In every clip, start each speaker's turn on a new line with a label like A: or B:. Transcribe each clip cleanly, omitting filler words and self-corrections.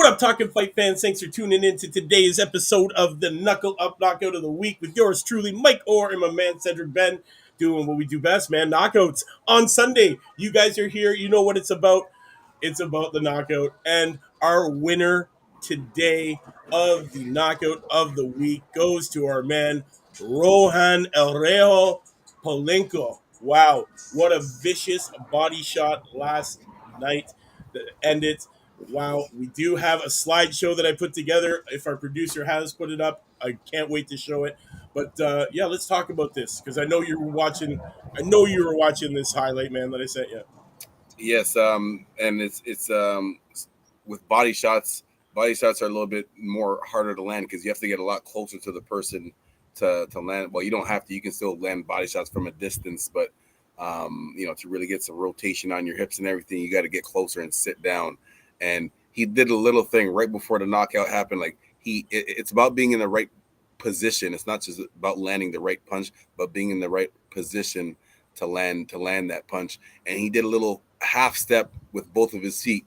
A: up, Talkin Fight fans? Thanks for tuning in to today's episode of the Knuckle Up Knockout of the Week with yours truly, Mike Orr, and my man Cedric Ben, doing what we do best, man. Knockouts on Sunday. You guys are here. You know what it's about. It's about the knockout. And our winner today of the Knockout of the Week goes to our man, Rohan Polanco. Wow, what a vicious body shot last night that ended. Wow, we do have a slideshow that I put together. If our producer has put it up, I can't wait to show it. But yeah, let's talk about this because I know you were watching. I know you were watching this highlight, man, that I sent you.
B: Yes, and it's with body shots. Body shots are a little bit more harder to land because you have to get a lot closer to the person to land. Well, you don't have to. You can still land body shots from a distance, but to really get some rotation on your hips and everything, you got to get closer and sit down. And he did a little thing right before the knockout happened. Like it's about being in the right position. It's not just about landing the right punch, but being in the right position to land that punch. And he did a little half step with both of his feet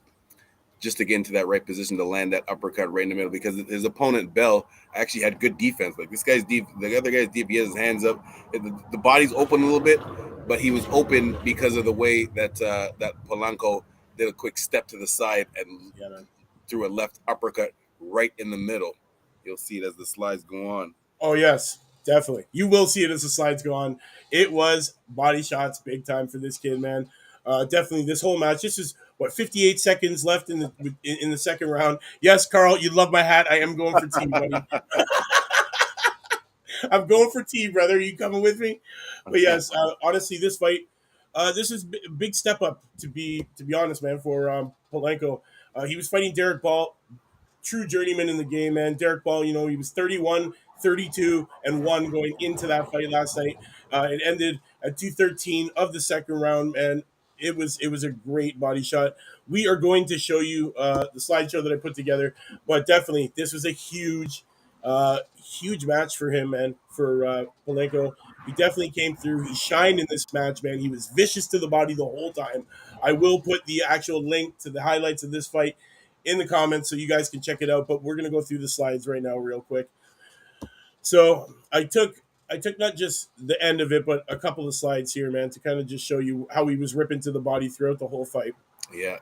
B: just to get into that right position to land that uppercut right in the middle, because his opponent Bell actually had good defense. Like this guy's deep, the other guy's deep. He has his hands up. The body's open a little bit, but he was open because of the way that that Polanco did a quick step to the side and threw a left uppercut right in the middle. You'll see it as the slides go on.
A: Oh yes, definitely. You will see it as the slides go on. It was body shots big time for this kid, man. Definitely this whole match. This is what 58 seconds left in the second round. Yes, Carl, you love my hat. I am going for T, buddy. I'm going for T, brother. Are you coming with me? But yes, honestly, this fight, this is a big step up to be honest, man. For Polanco, he was fighting Dedrick Bell, true journeyman in the game, man. Dedrick Bell, he was 31, 32, and 1 going into that fight last night. It ended at 2:13 of the second round, and it was a great body shot. We are going to show you the slideshow that I put together, but definitely this was a huge match for him, man. For Polanco, he definitely came through. He shined in this match, man. He was vicious to the body the whole time. I will put the actual link to the highlights of this fight in the comments so you guys can check it out. But we're gonna go through the slides right now, real quick. So I took not just the end of it, but a couple of slides here, man, to kind of just show you how he was ripping to the body throughout the whole fight.
B: Yeah.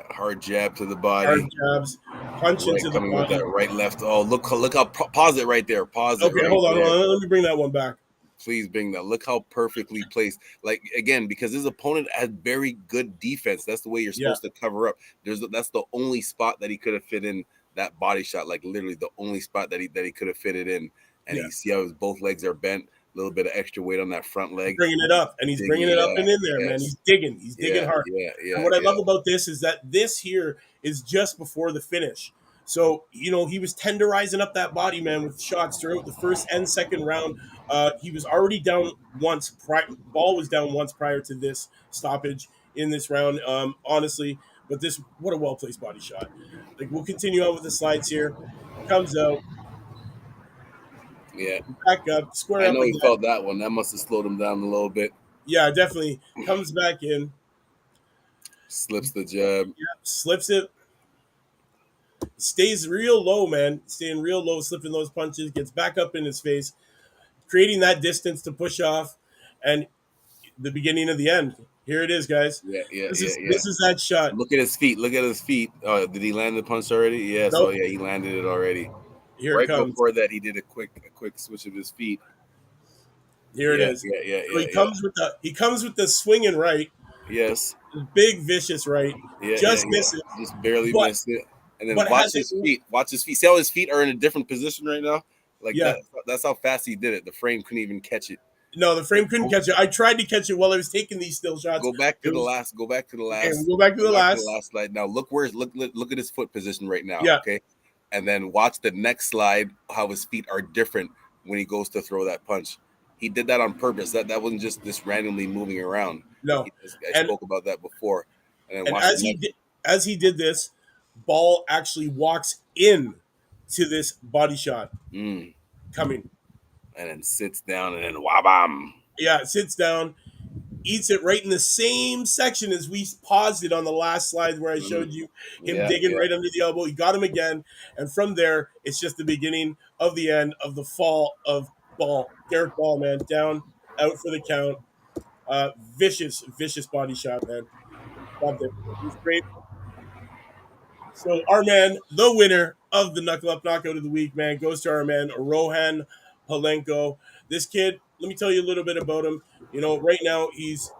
B: Hard jab to the body.
A: Hard jabs, punch
B: right,
A: into the
B: coming
A: body.
B: with that right, left. Oh, look how pause it right there. Pause it.
A: Okay,
B: right
A: hold on.
B: there.
A: Let me bring that one back.
B: Please bring that. Look how perfectly placed. Like again, because his opponent had very good defense. That's the way you're supposed to cover up. That's the only spot that he could have fit in that body shot. Like literally the only spot that he could have fit it in. And you see how his both legs are bent. A little bit of extra weight on that front leg.
A: He's bringing it up, and he's bringing it up and in there, man. He's digging. He's digging hard. And what I love about this is that this here is just before the finish. So, he was tenderizing up that body, man, with shots throughout the first and second round. He was already down once. Ball was down once prior to this stoppage in this round, honestly. But what a well-placed body shot. Like, we'll continue on with the slides here. Comes out.
B: Yeah.
A: Back up. Square up.
B: I know he felt that one. That must have slowed him down a little bit.
A: Yeah, definitely. Comes back in.
B: Slips the jab.
A: Yeah, slips it. Stays real low, man. Staying real low, slipping those punches. Gets back up in his face, creating that distance to push off, and the beginning of the end. Here it is, guys. This is that shot.
B: Look at his feet. Did he land the punch already? Yeah. Nope. So yeah, he landed it already.
A: Here it comes.
B: Before that, he did a quick switch of his feet.
A: Here it is. So he comes with the swinging right.
B: Yes.
A: Big vicious right. Just misses.
B: Just barely missed it. And then watch his feet. Watch his feet. See how his feet are in a different position right now? Like that's how fast he did it. The frame couldn't even catch it.
A: No, the frame couldn't catch it. I tried to catch it while I was taking these still shots.
B: Go back to the last.
A: Okay, we'll go back to the last
B: slide. Now look at his foot position right now. Yeah. Okay. And then watch the next slide, how his feet are different when he goes to throw that punch. He did that on purpose. That wasn't just this randomly moving around.
A: No.
B: I spoke about that before.
A: And as he did this, Ball actually walks in to this body shot coming.
B: And then sits down and then wabam.
A: Yeah, sits down. eats it right in the same section as we paused it on the last slide where I
B: Mhm.
A: showed you him
B: Yeah,
A: digging
B: yeah.
A: right under the elbow. He got him again, and from there, it's just the beginning of the end of the fall of Ball. Derek Ball, man, down, out for the count. Vicious, vicious body shot, man. Loved it. It was great. So our man, the winner of the Knuckle Up Knockout of the Week, man, goes to our man Rohan Polanco. This kid, let me tell you a little bit about him. Right now he's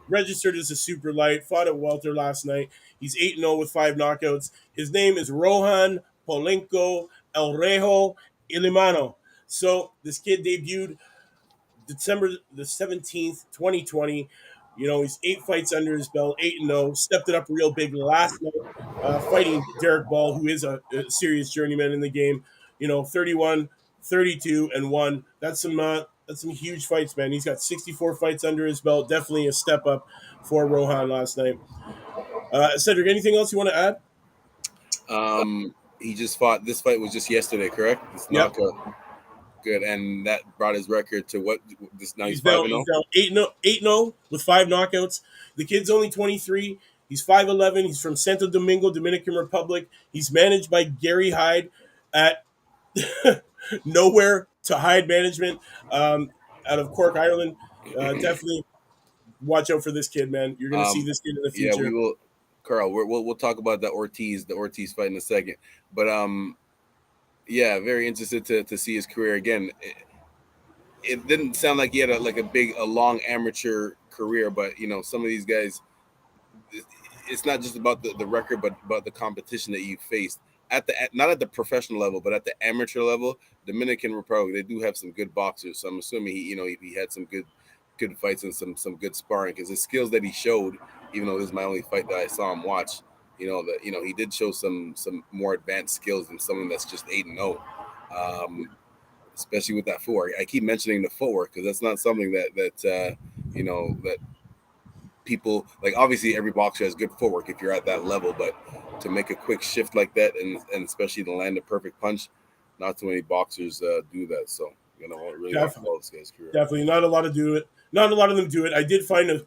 A: registered as a super light. Fought at welter last night. He's 8-0 with 5 knockouts. His name is Rohan Polanco El Rejo Ilimano. So this kid debuted December the 17th, 2020. He's 8 fights under his belt, 8-0. Stepped it up real big last night, fighting Derek Ball, who is a serious journeyman in the game. 31, 32, and 1. That's some huge fights, man. He's got 64 fights under his belt. Definitely a step up for Rohan last night. Cedric, anything else you want to add?
B: He just fought. This fight was just yesterday, correct? This
A: Yep.
B: knockout, good, and that brought his record to what? This now he's
A: He's
B: five
A: down.
B: and
A: He's
B: zero.
A: down 8-0 with 5 knockouts. The kid's only 23. He's 5'11". He's from Santo Domingo, Dominican Republic. He's managed by Gary Hyde at Nowhere to Hyde Management, out of Cork, Ireland. Definitely watch out for this kid, man. You're gonna see
B: Um,
A: this kid in the
B: yeah, we
A: future.
B: will, Carl. We'll talk about the Ortiz fight in a second, but yeah, very interested to see his career again. It didn't sound like he had a long amateur career, but some of these guys, it's not just about the record, but about the competition that you faced not at the professional level, but at the amateur level. Dominican Republic, they do have some good boxers, so I'm assuming he had some good fights and some good sparring, because the skills that he showed, even though this is my only fight that I saw him watch, he did show some more advanced skills than someone that's just 8-0. Especially with that footwork. I keep mentioning the footwork because that's not something that people like. Obviously, every boxer has good footwork if you're at that level, but to make a quick shift like that, and especially to land a perfect punch, not too many boxers do that. So I really want to
A: Definitely.
B: follow this guy's career.
A: Definitely, not a lot of do it. Not a lot of them do it. I did find an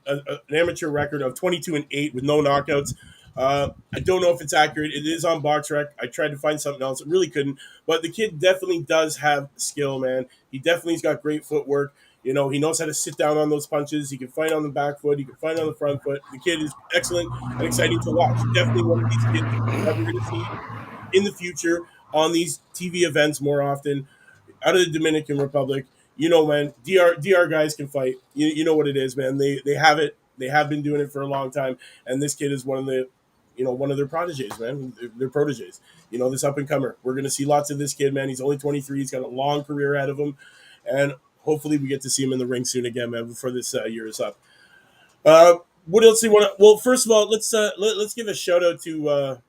A: amateur record of 22-8 with no knockouts. I don't know if it's accurate. It is on BoxRec. I tried to find something else. I really couldn't. But the kid definitely does have skill, man. He definitely's got great footwork. He knows how to sit down on those punches. He can fight on the back foot. He can fight on the front foot. The kid is excellent and exciting to watch. Definitely one of these kids that we're going to see in the future on these TV events more often out of the Dominican Republic. Man, DR guys can fight. You know what it is, man. They have it. They have been doing it for a long time, and this kid is one of their proteges, man. Their proteges. This up and comer. We're gonna see lots of this kid, man. He's only 23. He's got a long career ahead of him, and hopefully we get to see him in the ring soon again, man. Before this year is up. What else do you want to? Well, first of all, let's give a shout out to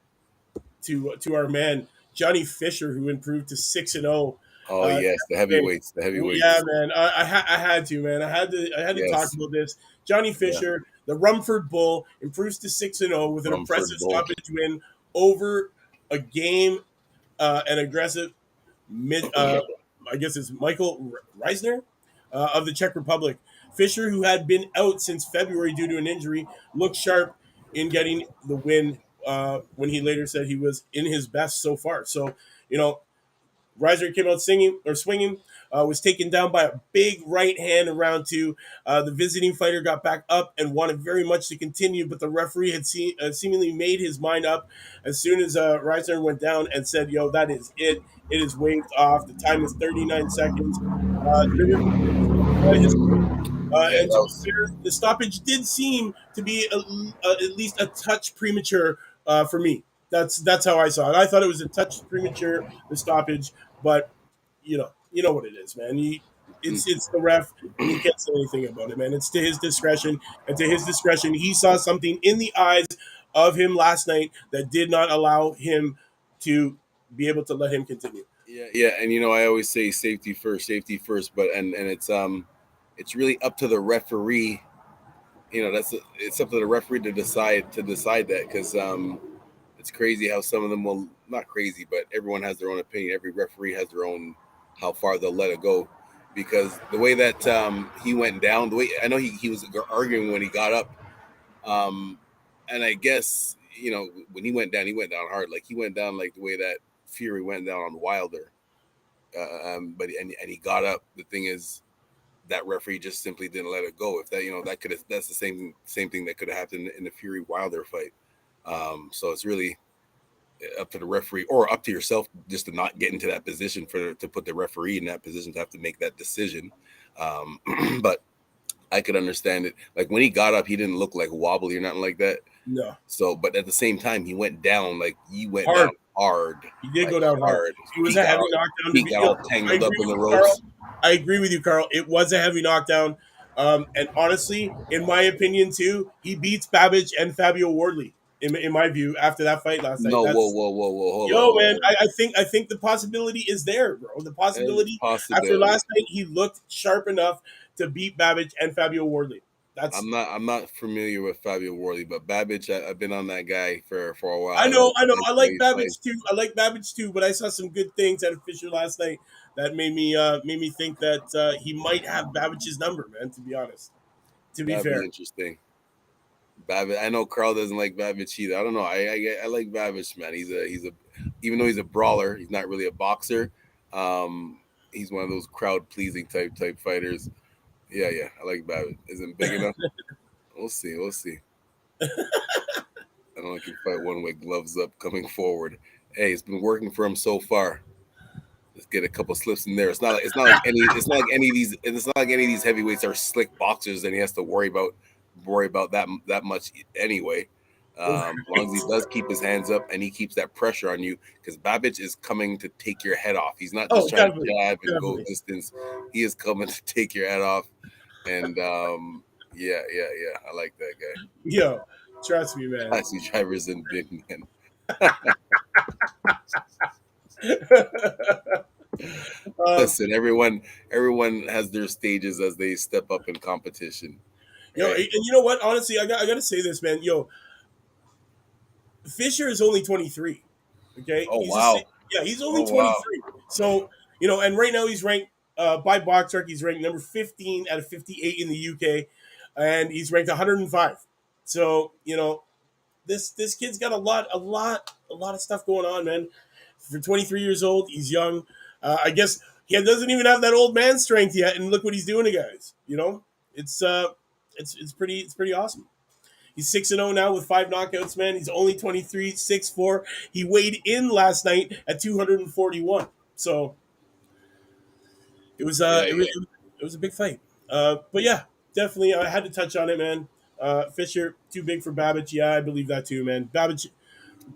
A: our man Johnny Fisher, who improved to 6-0.
B: Oh yes, the
A: Hey,
B: heavyweights, the
A: yeah,
B: heavyweights.
A: man. I had to, man. I had to talk
B: Yes,
A: about this. Johnny
B: yeah,
A: Fisher, the Rumford Bull, improves to 6-0 with an
B: Rumford
A: impressive
B: Bull.
A: stoppage win over a game and aggressive mid. I guess it's Michael Reisner of the Czech Republic. Fisher, who had been out since February due to an injury, looked sharp in getting the win. When he later said he was in his best so far. So, you know, Reiser came out singing or swinging, was taken down by a big right hand in round two. The visiting fighter got back up and wanted very much to continue, but the referee had seemingly made his mind up as soon as Reiser went down and said, "Yo, that is it. It is waved off. The time is 39 seconds." There was history.
B: Yeah,
A: And
B: that
A: to be
B: was.
A: fair, the stoppage did seem to be at least a touch premature for me. That's how I saw it. I thought it was a touch premature, the stoppage, but you know what it is, man. It's the ref, and you can't say anything about it, man. It's to his discretion, and to his discretion, he saw something in the eyes of him last night that did not allow him to be able to let him continue.
B: Yeah, yeah, and I always say safety first, but and it's really up to the referee. It's up to the referee to decide that, because it's crazy how some of them will, not crazy, but everyone has their own opinion. Every referee has their own how far they'll let it go. because the way that he went down, the way I know he was arguing when he got up, um, and I guess when he went down hard. Like he went down like the way that Fury went down on Wilder. But and he got up. The thing is, that referee just simply didn't let it go. If that that could have that's the same thing that could have happened in the Fury Wilder fight. So it's really up to the referee or up to yourself just to not get into that position to put the referee in that position to have to make that decision. Um, but I could understand it. Like when he got up, he didn't look like wobbly or nothing like that.
A: No,
B: So, but at the same time, he went down
A: hard.
B: hard,
A: He did
B: like
A: go down hard.
B: hard.
A: It was a heavy knockdown. To
B: Feet
A: be,
B: got
A: you know,
B: all
A: I
B: tangled up
A: agree
B: in
A: with
B: the
A: you, Carl.
B: ropes.
A: I agree with you, Carl. It was a heavy knockdown. And honestly, in my opinion, too, he beats Babbage and Fabio Wardley. In my view, after that fight last night,
B: No, whoa,
A: that's
B: whoa, whoa, whoa,
A: yo,
B: hold
A: man.
B: on.
A: I think the possibility is there, bro. The
B: There's a
A: possibility after
B: possibility.
A: last night, he looked sharp enough to beat Babbage and Fabio Wardley. That's
B: I'm not familiar with Fabio Worley, but Babbage, I've been on that guy for a while.
A: I know, I know.
B: I like
A: I
B: the way
A: like
B: he
A: Babbage
B: fights.
A: too. I like Babbage too. But I saw some good things out of Fisher last night that made me think that he might have Babbage's number, man. To be honest, to be
B: That'd be
A: fair.
B: interesting. Babbage, I know Carl doesn't like Babbage either. I don't know. I like Babbage, man. He's a even though he's a brawler, he's not really a boxer. He's one of those crowd pleasing type fighters. Yeah, yeah. I like Babbage. Isn't big enough. We'll see. We'll see. I don't know if he can fight one with gloves up coming forward. Hey, it's been working for him so far. Let's get a couple slips in there. It's not like any of these heavyweights are slick boxers and he has to worry about that much anyway. As long as he
A: Right.
B: does keep his hands up and he keeps that pressure on you, because Babbage is coming to take your head off. He's not just
A: Oh,
B: trying to
A: definitely,
B: jab and go
A: definitely.
B: distance. He is coming to take your head off. And yeah, yeah, yeah. I like that guy.
A: Yo, trust me, man.
B: Taxi drivers and big men.
A: um,
B: Listen, everyone has their stages as they step up in competition,
A: and
B: right?
A: you know what? Honestly, I got to say this, man. Yo, Fisher is only 23. Okay,
B: Oh wow.
A: yeah, he's only
B: Oh wow.
A: 23. So and right now he's ranked by BoxRec, he's ranked number 15 out of 58 in the UK, and he's ranked 105. So this kid's got a lot of stuff going on, man. For 23 years old, he's young. I guess he doesn't even have that old man strength yet, and look what he's doing to guys. It's it's pretty awesome. He's 6-0 now with 5 knockouts, man. He's only 23, 6'4". He weighed in last night at 241. So it was
B: Yeah,
A: it was a big fight. But yeah, definitely I had to touch on it, man. Fisher too big for Babbage. Yeah, I believe that too, man. Babbage,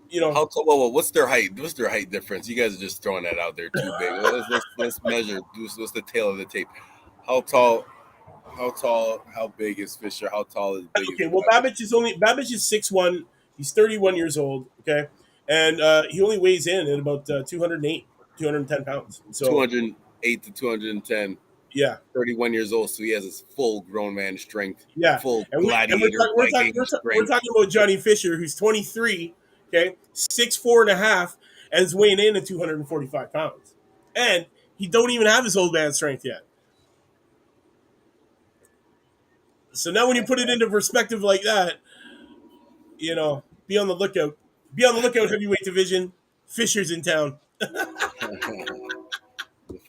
A: you know,
B: how tall? Whoa, what's their height? What's their height difference? You guys are just throwing that out there. Too big. Let's measure. What's the tail of the tape? How tall? How tall? How big is Fisher? How tall is big is
A: okay. Well,
B: Babbage?
A: Babbage is 6'1". He's 31 years old. Okay, and he only weighs in at about 208, 210 pounds. So
B: 208 to 210.
A: yeah,
B: 31 years old, so he has his full grown man strength,
A: yeah,
B: full
A: and
B: gladiator Viking
A: we're
B: strength.
A: talking about Johnny Fisher, who's 23. Okay, 6'4.5", and is weighing in at 245 pounds, and he don't even have his old man strength yet. So now when you put it into perspective like that, be on the lookout. Be on the lookout, heavyweight division. Fisher's in town.
B: The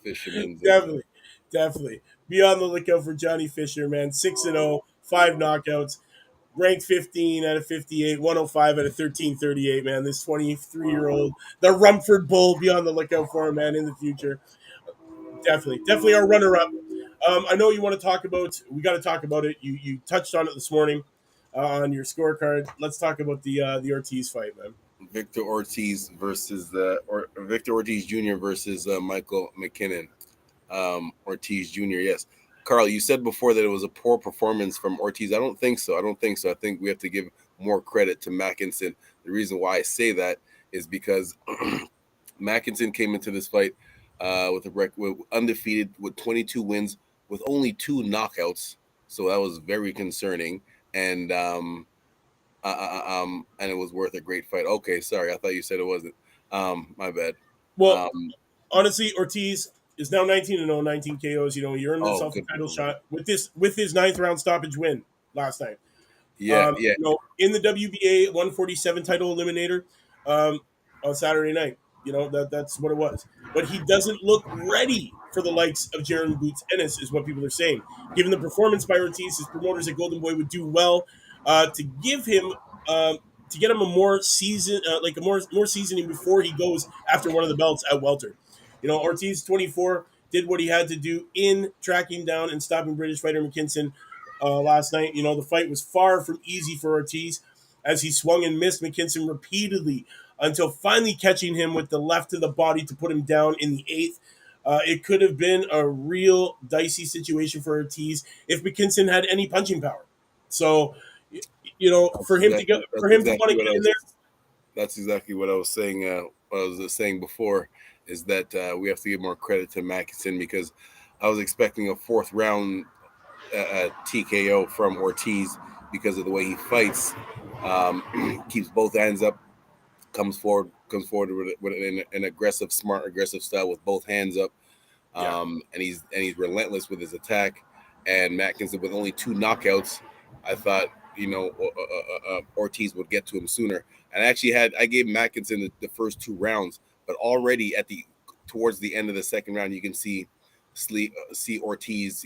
B: fisherman's in town.
A: Definitely, definitely. Be on the lookout for Johnny Fisher, man. 6-0, 5 knockouts, ranked 15 out of 58, 105 out of 1338, man. This 23-year-old, the Rumford Bull. Be on the lookout for him, man, in the future. Definitely our runner-up. I know you want to talk about. We got to talk about it. You touched on it this morning on your scorecard. Let's talk about the Ortiz fight, man.
B: Victor Ortiz Jr. versus Michael McKinnon. Ortiz Jr. Yes, Carl, you said before that it was a poor performance from Ortiz. I don't think so. I don't think so. I think we have to give more credit to Mackinson. The reason why I say that is because Mackinson came into this fight with a record undefeated with 22 wins with only 2 knockouts. So that was very concerning. And it was worth a great fight. Okay, sorry, I thought you said it wasn't. My bad.
A: Well,
B: Um,
A: honestly, Ortiz is now 19-0, 19 KOs. He earned
B: Oh,
A: himself a
B: good for
A: title
B: him, man.
A: shot with his ninth round stoppage win last night.
B: Yeah, yeah.
A: In the WBA 147 title eliminator um, on Saturday night. That's what it was. But he doesn't look ready for the likes of Jaron Boots Ennis, is what people are saying. Given the performance by Ortiz, his promoters at Golden Boy would do well to give him to get him a more season, like a more seasoning before he goes after one of the belts at welter. Ortiz 24 did what he had to do in tracking down and stopping British fighter McKinson last night. The fight was far from easy for Ortiz as he swung and missed McKinson repeatedly until finally catching him with the left to the body to put him down in the eighth. It could have been a real dicey situation for Ortiz if McKinson had any punching power. So,
B: That's
A: for him to
B: exactly
A: get for
B: that's
A: him to want
B: exactly
A: to
B: what
A: get
B: I
A: in there,
B: was. That's exactly what I was saying. What I was saying before is that we have to give more credit to Mackinson because I was expecting a fourth round TKO from Ortiz because of the way he fights. Keeps both hands up, comes forward with an aggressive, smart, aggressive style with both hands up,
A: yeah,
B: and he's relentless with his attack. And Mackinson with only two knockouts, I thought Ortiz would get to him sooner. And I gave Mackinson the first two rounds, but already towards the end of the second round, you can see Ortiz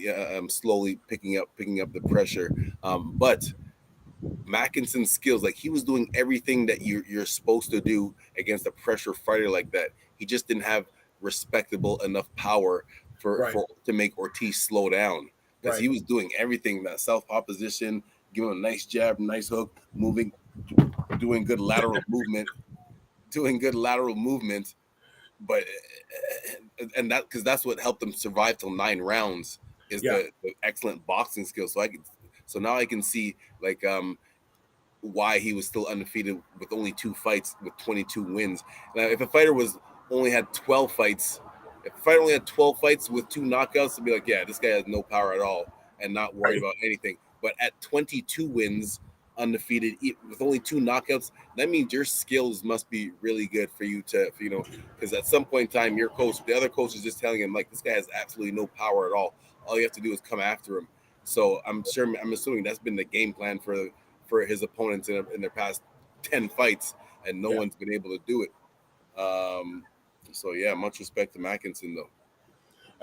B: slowly picking up the pressure. But Mackinson's skills, like he was doing everything that you're supposed to do against a pressure fighter like that. He just didn't have respectable enough power
A: right,
B: for to make Ortiz slow down because
A: right.
B: he was doing everything that southpaw position, giving him a nice jab, nice hook, moving, doing good lateral movement, doing good lateral movement. But and that because that's what helped him survive till 9 rounds is
A: Yeah,
B: the excellent boxing skills. So now I can see like why he was still undefeated with only 2 fights with 22 wins. Now, if a fighter was only had 12 fights, if a fighter only had 12 fights with 2 knockouts, to be like, yeah, this guy has no power at all and not worried
A: right.
B: about anything. But at 22 wins, undefeated with only 2 knockouts, that means your skills must be really good for you to, because at some point in time, the other coach is just telling him like this guy has absolutely no power at all. All you have to do is come after him. So I'm assuming that's been the game plan for his opponents in their past 10 fights, and no
A: Yeah.
B: one's been able to do it. So yeah, much respect to Mackinson though.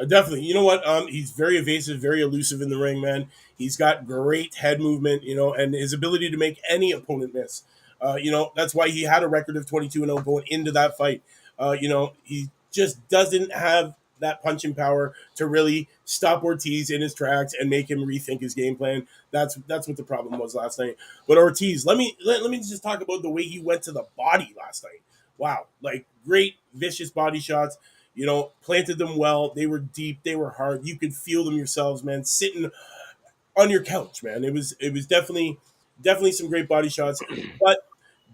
A: Definitely. You know what? He's very evasive, very elusive in the ring, man. He's got great head movement, and his ability to make any opponent miss. That's why he had a record of 22-0 going into that fight. He just doesn't have that punching power to really stop Ortiz in his tracks and make him rethink his game plan. That's what the problem was last night. But Ortiz, let me just talk about the way he went to the body last night. Wow, like great vicious body shots. Planted them well. They were deep. They were hard. You could feel them yourselves, man. Sitting on your couch, man. It was definitely some great body shots, but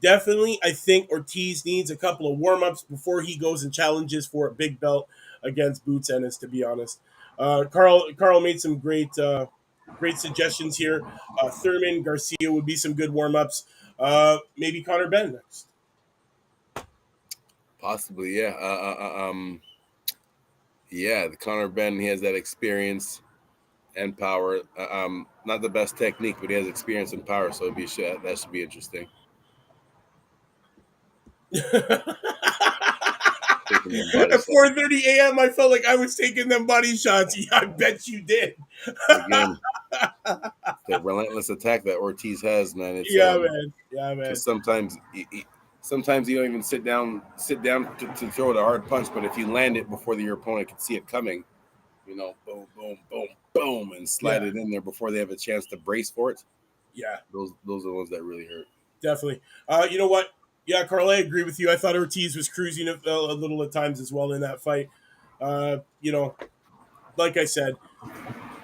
A: definitely I think Ortiz needs a couple of warm ups before he goes and challenges for a big belt against Boots Ennis. To be honest, Carl made some great suggestions here. Thurman Garcia would be some good warm ups. Maybe Connor Ben next.
B: Possibly, yeah. Yeah, the Conor Ben, he has that experience and power. Not the best technique, but he has experience and power, so that should be interesting. Taking them body
A: At
B: shots
A: 4:30 a.m., I felt like I was taking them body shots. Yeah, I bet you did.
B: again. The relentless attack that Ortiz has, man. It's
A: Yeah, man. Yeah, man.
B: because sometimes you don't even sit down to throw the hard punch, but if you land it before your opponent can see it coming, boom, boom, boom, boom, and slide
A: Yeah,
B: it in there before they have a chance to brace for it.
A: yeah,
B: Those are the ones that really hurt.
A: definitely. You know what? Yeah, Carl, I agree with you. I thought Ortiz was cruising a little at times as well in that fight. Uh, you know, like I said,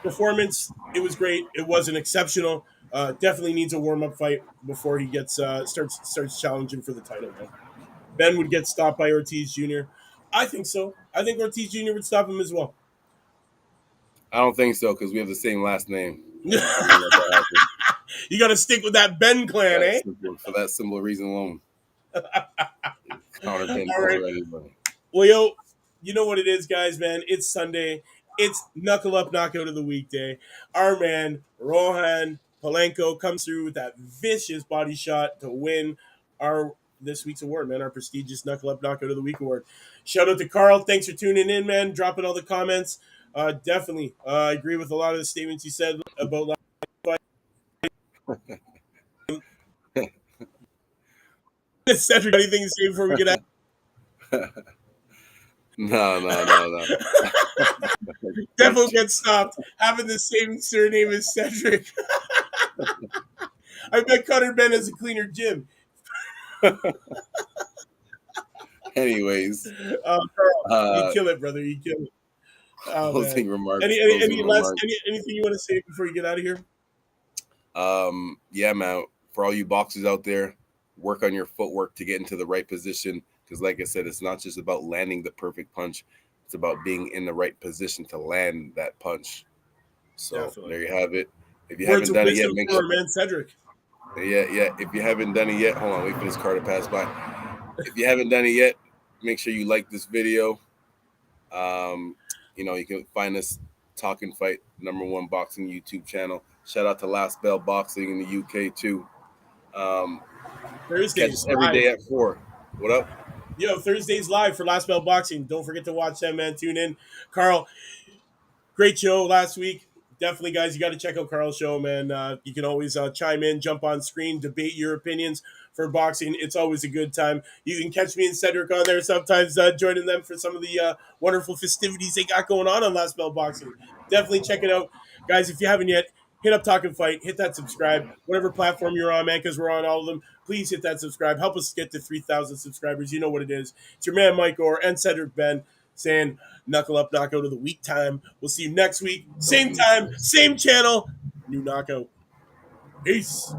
A: performance, it was great. It wasn't exceptional. Definitely needs a warm up fight before he gets starts challenging for the title, man. Ben would get stopped by Ortiz Jr. I think so. I think Ortiz Jr. would stop him as well.
B: I don't think so because we have the same last name.
A: You
B: I won't let that happen.
A: got to stick with that Ben clan, eh?
B: For that simple reason alone, Conor Ben
A: All right.
B: over anybody.
A: Well, yo, You know what it is, guys, man. It's Sunday. It's Knuckle Up Knockout of the Weekday. Our man, Rohan Polanco, comes through with that vicious body shot to win our this week's award, man, our prestigious Knuckle Up Knockout of the Week award. Shout out to Carl. Thanks for tuning in, man, dropping all the comments. Definitely. I agree with a lot of the statements you said about last fight. Cedric, anything to say before we get out?
B: No.
A: Devil gets stopped having the same surname as Cedric. I bet Cutter Ben has a cleaner gym.
B: Anyways,
A: Carl, you kill it, brother. You kill it. Oh,
B: closing
A: man.
B: remarks.
A: Any last anything you want to say before you get out of here?
B: Yeah, man. For all you boxers out there, work on your footwork to get into the right position. Because, like I said, it's not just about landing the perfect punch; it's about being in the right position to land that punch. So
A: Definitely.
B: there you have it. If you
A: Words
B: haven't
A: of
B: done it yet,
A: wisdom
B: make
A: for our
B: sure.
A: man Cedric.
B: Yeah. If you haven't done it yet, hold on. Wait for this car to pass by. If you haven't done it yet, make sure you like this video. You can find us Talkin Fight, #1 boxing YouTube channel. Shout out to Last Bell Boxing in the UK too. Catch
A: Thursdays
B: us every
A: live.
B: day at 4. What up?
A: Yo, Thursdays live for Last Bell Boxing. Don't forget to watch that, man. Tune in. Carl, great show last week. Definitely, guys, you got to check out Carl's show, man. You can always chime in, jump on screen, debate your opinions for boxing. It's always a good time. You can catch me and Cedric on there sometimes, joining them for some of the wonderful festivities they got going on Last Bell Boxing. Definitely check it out. Guys, if you haven't yet, hit up Talk and Fight, hit that subscribe, whatever platform you're on, man, because we're on all of them. Please hit that subscribe. Help us get to 3,000 subscribers. You know what it is. It's your man, Mike Orr, and Cedric Ben saying knuckle up, knockout of the week time. We'll see you next week. Same time, same channel. New knockout. Peace.